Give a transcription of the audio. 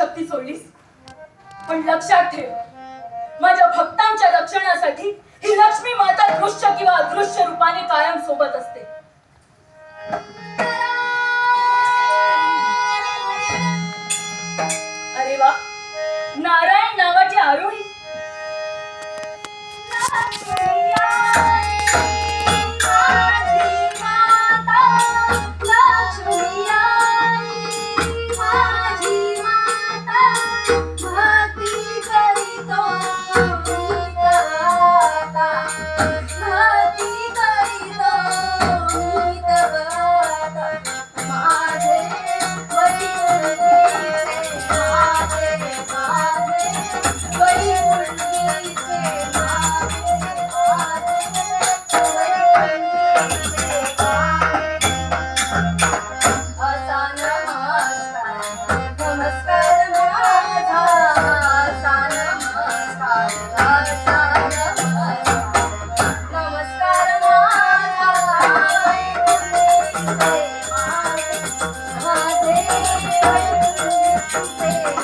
शक्ती सोडलीस, पण लक्षात ठेव, माझ्या भक्तांच्या रक्षणासाठी ही लक्ष्मी माता दृश्य किंवा अदृश्य रूपाने कायम सोबत असते. अरे वा, नारायण नावाची आरोही. Hey